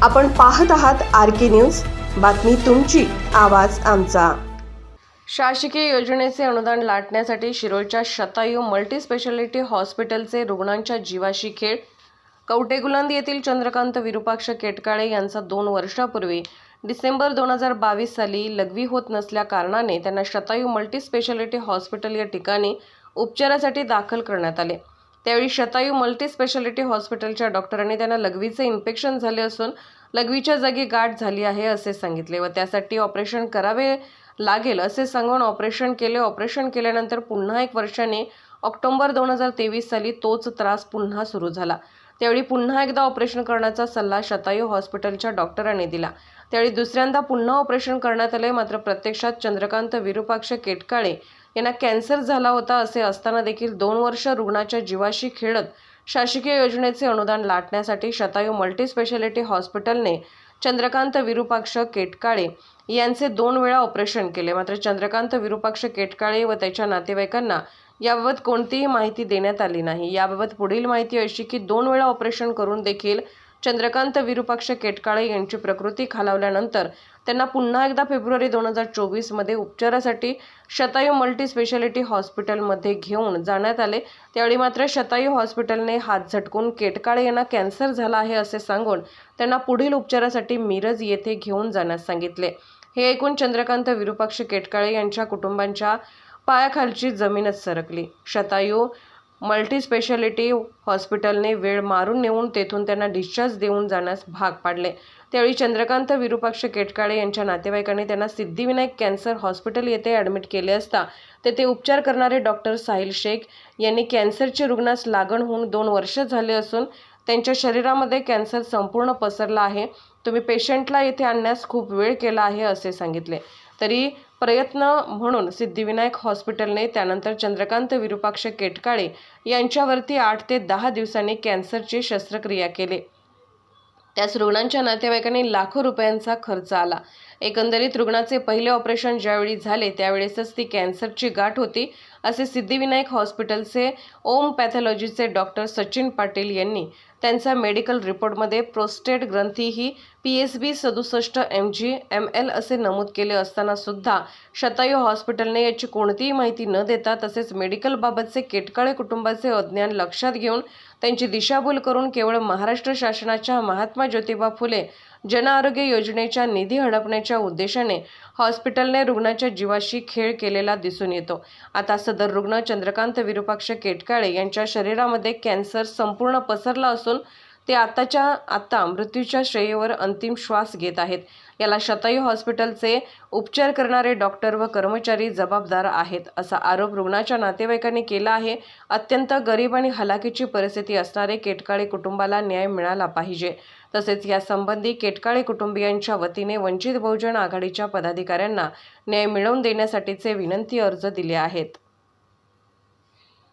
आपण पाहत आहात RK न्यूज, बातमी तुमची, आवाज आमचा। शासकीय योजनेचे अनुदान लाटण्यासाठी शिरोळच्या शतायू मल्टी स्पेशालिटी हॉस्पिटलचे रुग्णांच्या जीवाशी खेळ। कवटेगुलांदी येथील चंद्रकांत विरूपाक्ष केटकाळे यांचा 2 वर्षापूर्वी डिसेंबर 2022 साली लघवी होत नसल्या कारणाने त्यांना शतायू मल्टी स्पेशालिटी हॉस्पिटल या ठिकाणी उपचारासाठी दाखल करण्यात आले। त्यावेळी शतायू मल्टी स्पेशालिटी हॉस्पिटलच्या डॉक्टरांनी त्यांना लघवीचे इन्फेक्शन झाले असून लघवीच्या जागी गाठ झाली आहे असे सांगितले व त्यासाठी ऑपरेशन करावे लागेल असे सांगून ऑपरेशन केले। ऑपरेशन केल्यानंतर पुन्हा 1 वर्षाने ऑक्टोबर 2023 साली तोच त्रास पुन्हा सुरू झाला। त्यावेळी पुन्हा एकदा ऑपरेशन करण्याचा सल्ला शतायू हॉस्पिटलच्या डॉक्टरांनी दिला। त्यावेळी दुसऱ्यांदा पुन्हा ऑपरेशन करण्यात आले, मात्र प्रत्यक्षात चंद्रकांत विरूपाक्ष केटकाळे यांना कॅन्सर झाला होता। असे असताना देखील 2 वर्ष रुग्णाच्या जीवाशी खेळत शासकीय योजनेचे अनुदान लाटण्यासाठी शतायू मल्टी स्पेशालिटी हॉस्पिटलने चंद्रकांत विरूपाक्ष केटकाळे यांचे 2 वेळा ऑपरेशन केले, मात्र चंद्रकांत विरूपाक्ष केटकाळे व त्याच्या नातेवाईकांना याबाबत कोणतीही माहिती देण्यात आली नाही। याबाबत पुढील माहिती अशी की 2 वेळा ऑपरेशन करून देखील चंद्रकांत विरूपाक्ष केटकाळे यांची प्रकृती खालावल्यानंतर त्यांना पुन्हा एकदा फेब्रुवारी 2024 मध्ये उपचारासाठी शतायू मल्टी स्पेशालिटी हॉस्पिटलमध्ये घेऊन जाण्यात आले। त्यावेळी मात्र शतायू हॉस्पिटलने हात झटकून केटकाळे यांना कॅन्सर झाला आहे असे सांगून त्यांना पुढील उपचारासाठी मिरज येथे घेऊन जाण्यास सांगितले। हे ऐकून चंद्रकांत विरूपाक्ष केटकाळे यांच्या कुटुंबांच्या पायाखालची जमीनच सरकली। शतायू मल्टी स्पेशालिटी हॉस्पिटलने वेळ मारून नेऊन तेथून त्यांना डिस्चार्ज देऊन जाण्यास भाग पाडले। त्यावेळी चंद्रकांत विरूपाक्ष केटकाळे यांच्या नातेवाईकांनी त्यांना सिद्धिविनायक कॅन्सर हॉस्पिटल येथे ॲडमिट केले असता तेथे उपचार करणारे डॉक्टर साहिल शेख यांनी कॅन्सरचे रुग्णास लागण होऊन 2 वर्ष झाले असून त्यांच्या शरीरामध्ये कॅन्सर संपूर्ण पसरला आहे। तुम्ही पेशंटला येथे आणण्यास खूप वेळ केला आहे असे सांगितले। तरी प्रयत्न म्हणून सिद्धिविनायक हॉस्पिटलने त्यानंतर चंद्रकांत विरूपाक्ष केटकाळे यांच्यावरती 8 ते 10 दिवसांनी कॅन्सरची शस्त्रक्रिया केली। त्यास रुग्णांच्या नातेवाईकांनी लाखो रुपयांचा खर्च आला। एकंदरीत रुग्णाचे पहिले ऑपरेशन ज्यावेळी झाले त्यावेळेसच ती कॅन्सरची गाठ होती असे सिद्धिविनायक हॉस्पिटलचे ओम पॅथॉलॉजीचे डॉक्टर सचिन पाटील यांनी त्यांचा मेडिकल रिपोर्टमध्ये प्रोस्टेट ग्रंथी ही PSB 67 mg/ml असे नमूद केले असताना सुद्धा शतायू हॉस्पिटलने याची कोणतीही माहिती न देता तसेच मेडिकल बाबतचे केटकाळे कुटुंबाचे अज्ञान लक्षात घेऊन त्यांची दिशाभूल करून केवळ महाराष्ट्र शासनाच्या महात्मा ज्योतिबा फुले जन आरोग्य योजनेच्या निधी हडपण्याच्या उद्देशाने हॉस्पिटलने रुग्णाच्या जीवाशी खेळ केलेला दिसून येतो। आता सदर रुग्ण चंद्रकांत विरूपाक्ष केटकाळे यांच्या शरीरामध्ये कॅन्सर संपूर्ण पसरला असून ते आताच्या आता मृत्यूच्या शय्येवर अंतिम श्वास घेत आहेत। याला शतायू हॉस्पिटलचे उपचार करणारे डॉक्टर व कर्मचारी जबाबदार आहेत असा आरोप रुग्णाच्या नातेवाईकांनी केला आहे। अत्यंत गरीब आणि हलाखीची परिस्थिती असणारे केटकाळे कुटुंबाला न्याय मिळाला पाहिजे। तसेच यासंबंधी केटकाळे कुटुंबियांच्या वतीने वंचित बहुजन आघाडीच्या पदाधिकाऱ्यांना न्याय मिळवून देण्यासाठीचे विनंती अर्ज दिले आहेत।